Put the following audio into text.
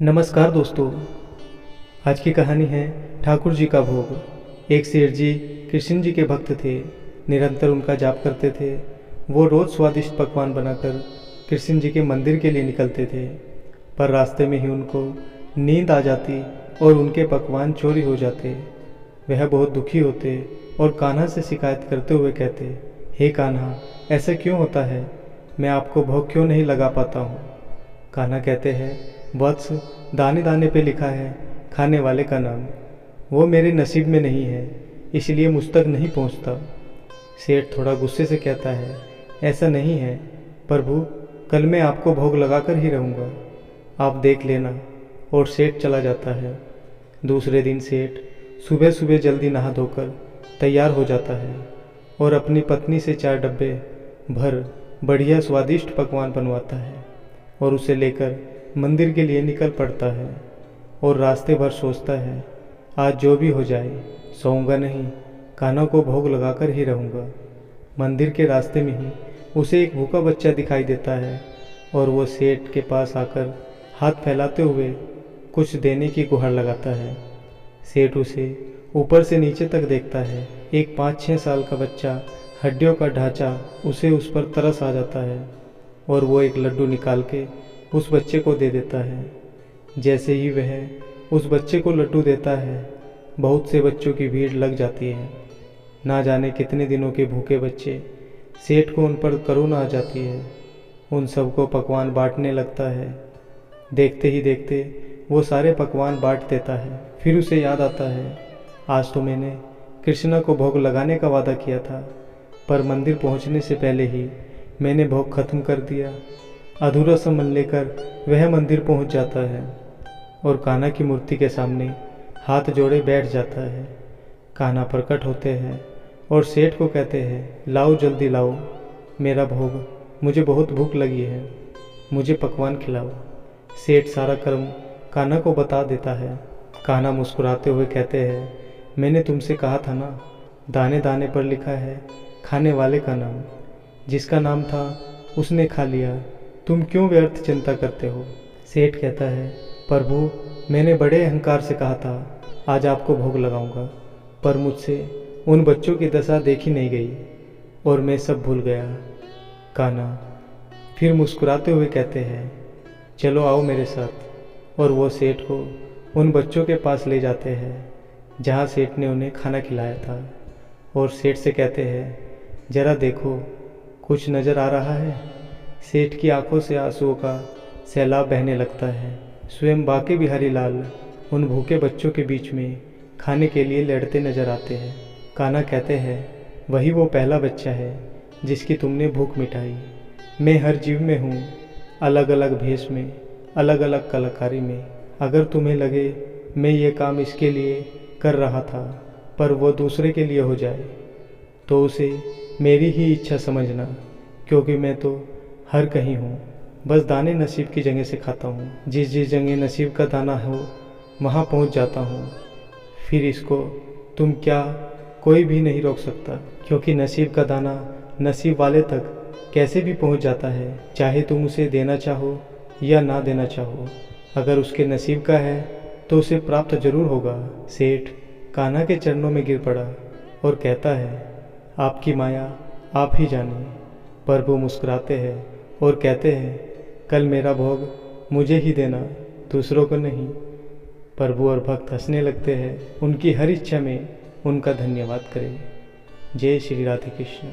नमस्कार दोस्तों। आज की कहानी है ठाकुर जी का भोग। एक सेठ जी कृष्ण जी के भक्त थे। निरंतर उनका जाप करते थे। वो रोज़ स्वादिष्ट पकवान बनाकर कृष्ण जी के मंदिर के लिए निकलते थे, पर रास्ते में ही उनको नींद आ जाती और उनके पकवान चोरी हो जाते। वह बहुत दुखी होते और कान्हा से शिकायत करते हुए कहते, हे कान्हा, ऐसा क्यों होता है? मैं आपको भोग क्यों नहीं लगा पाता हूँ? कान्हा कहते हैं, वत्स, दाने दाने पे लिखा है खाने वाले का नाम। वो मेरे नसीब में नहीं है, इसलिए मुझ तक नहीं पहुंचता। सेठ थोड़ा गुस्से से कहता है, ऐसा नहीं है प्रभु, कल मैं आपको भोग लगाकर ही रहूँगा, आप देख लेना। और सेठ चला जाता है। दूसरे दिन सेठ सुबह सुबह जल्दी नहा धोकर तैयार हो जाता है और अपनी पत्नी से 4 डब्बे भर बढ़िया स्वादिष्ट पकवान बनवाता है और उसे लेकर मंदिर के लिए निकल पड़ता है। और रास्ते भर सोचता है, आज जो भी हो जाए सोऊंगा नहीं, कान्हा को भोग लगाकर ही रहूँगा। मंदिर के रास्ते में ही उसे एक भूखा बच्चा दिखाई देता है और वो सेठ के पास आकर हाथ फैलाते हुए कुछ देने की गुहार लगाता है। सेठ उसे ऊपर से नीचे तक देखता है। एक 5-6 साल का बच्चा, हड्डियों का ढांचा, उसे उस पर तरस आ जाता है और वो एक लड्डू निकाल के उस बच्चे को दे देता है। जैसे ही वह उस बच्चे को लड्डू देता है, बहुत से बच्चों की भीड़ लग जाती है। ना जाने कितने दिनों के भूखे बच्चे। सेठ को उन पर करुणा आ जाती है। उन सबको पकवान बांटने लगता है। देखते ही देखते वो सारे पकवान बांट देता है। फिर उसे याद आता है, आज तो मैंने कृष्णा को भोग लगाने का वादा किया था, पर मंदिर पहुंचने से पहले ही मैंने भोग खत्म कर दिया। अधूरा सा मन लेकर वह मंदिर पहुंच जाता है और कान्हा की मूर्ति के सामने हाथ जोड़े बैठ जाता है। कान्हा प्रकट होते हैं और सेठ को कहते हैं, लाओ जल्दी लाओ मेरा भोग, मुझे बहुत भूख लगी है, मुझे पकवान खिलाओ। सेठ सारा कर्म कान्हा को बता देता है। कान्हा मुस्कुराते हुए कहते हैं, मैंने तुमसे कहा था ना, दाने दाने पर लिखा है खाने वाले का नाम। जिसका नाम था उसने खा लिया, तुम क्यों व्यर्थ चिंता करते हो? सेठ कहता है, प्रभु, मैंने बड़े अहंकार से कहा था आज आपको भोग लगाऊंगा, पर मुझसे उन बच्चों की दशा देखी नहीं गई और मैं सब भूल गया। कान्हा फिर मुस्कुराते हुए कहते हैं, चलो आओ मेरे साथ। और वो सेठ को उन बच्चों के पास ले जाते हैं जहाँ सेठ ने उन्हें खाना खिलाया था। और सेठ से कहते हैं, ज़रा देखो, कुछ नज़र आ रहा है? सेठ की आंखों से आंसुओं का सैलाब बहने लगता है। स्वयं बांके बिहारी लाल उन भूखे बच्चों के बीच में खाने के लिए लड़ते नजर आते हैं। कान्हा कहते हैं, वही वो पहला बच्चा है जिसकी तुमने भूख मिटाई। मैं हर जीव में हूँ, अलग अलग भेष में, अलग अलग कलाकारी में। अगर तुम्हें लगे मैं ये काम इसके लिए कर रहा था, पर वो दूसरे के लिए हो जाए, तो उसे मेरी ही इच्छा समझना, क्योंकि मैं तो हर कहीं हूँ, बस दाने नसीब की जगह से खाता हूँ। जिस जिस जगह नसीब का दाना हो वहाँ पहुँच जाता हूँ। फिर इसको तुम क्या, कोई भी नहीं रोक सकता, क्योंकि नसीब का दाना नसीब वाले तक कैसे भी पहुँच जाता है, चाहे तुम उसे देना चाहो या ना देना चाहो। अगर उसके नसीब का है तो उसे प्राप्त जरूर होगा। सेठ कान्हा के चरणों में गिर पड़ा और कहता है, आपकी माया आप ही जाने। प्रभु मुस्कुराते हैं और कहते हैं, कल मेरा भोग मुझे ही देना, दूसरों को नहीं। प्रभु और भक्त हंसने लगते हैं। उनकी हर इच्छा में उनका धन्यवाद करें। जय श्री राधे कृष्ण।